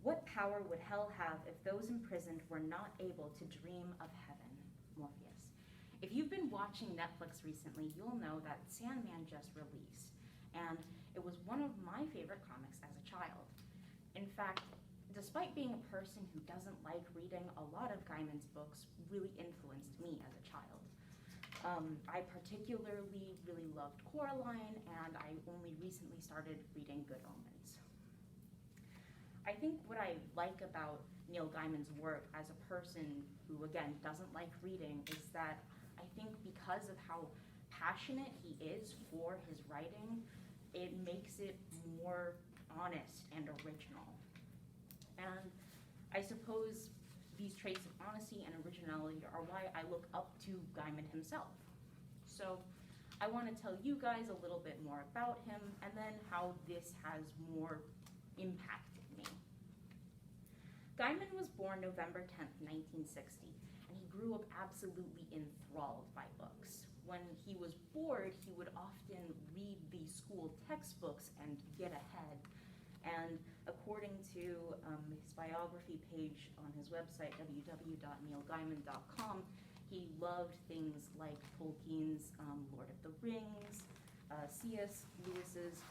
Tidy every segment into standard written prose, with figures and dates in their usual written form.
What power would hell have if those imprisoned were not able to dream of heaven? Morpheus. If you've been watching Netflix recently, you'll know that Sandman just released, and it was one of my favorite comics as a child. In fact, despite being a person who doesn't like reading, a lot of Gaiman's books really influenced me as a child. I particularly really loved Coraline, and I only recently started reading Good Omens. I think what I like about Neil Gaiman's work as a person who, again, doesn't like reading is that I think because of how passionate he is for his writing, it makes it more honest and original. And I suppose these traits of honesty and originality are why I look up to Gaiman himself. So I want to tell you guys a little bit more about him and then how this has more impacted me. Gaiman was born November 10th, 1960, and he grew up absolutely enthralled by books. When he was bored, he would often read the school textbooks and get ahead. And according to his biography page on his website, www.neilgaiman.com, he loved things like Tolkien's Lord of the Rings, C.S. Lewis's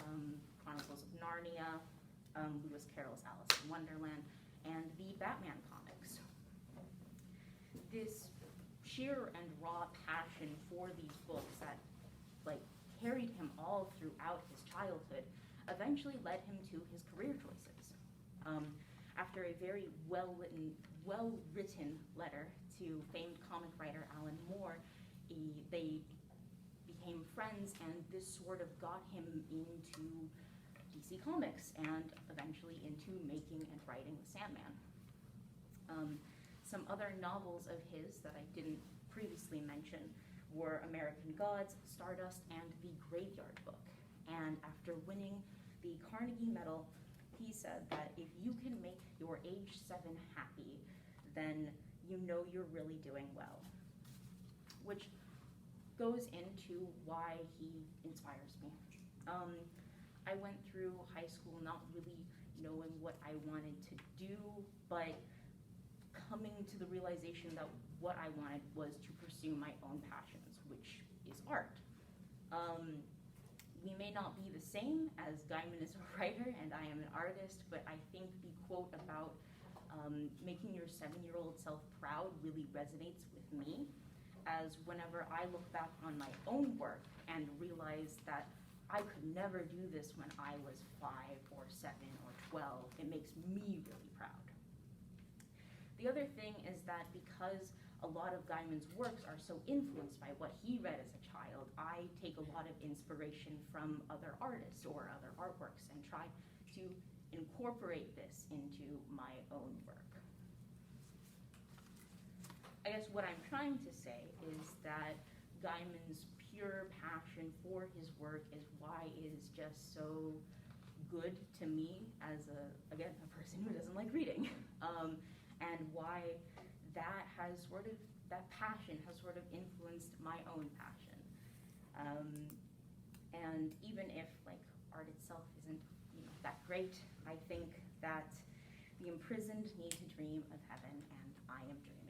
Chronicles of Narnia, Lewis Carroll's Alice in Wonderland, and the Batman comics. This sheer and raw passion for these books that carried him all throughout his childhood eventually led him to his career choices. After a very well-written letter to famed comic writer Alan Moore, they became friends, and this sort of got him into DC Comics and eventually into making and writing The Sandman. Some other novels of his that I didn't previously mention were American Gods, Stardust, and The Graveyard Book. And after winning the Carnegie Medal, he said that if you can make your age 7 happy, then you know you're really doing well. Which goes into why he inspires me. I went through high school not really knowing what I wanted to do, but coming to the realization that what I wanted was to pursue my own passions, which is art. We may not be the same, as Gaiman is a writer and I am an artist, but I think the quote about making your 7-year-old self proud really resonates with me, as whenever I look back on my own work and realize that I could never do this when I was 5 or 7 or 12, it makes me really proud. The other thing is that because a lot of Gaiman's works are so influenced by what he read as a child, I take a lot of inspiration from other artists or other artworks and try to incorporate this into my own work. I guess what I'm trying to say is that Gaiman's pure passion for his work is why it is just so good to me as a person who doesn't like reading, and why that passion has sort of influenced my own passion. And even if art itself isn't that great, I think that the imprisoned need to dream of heaven, and I am dreaming.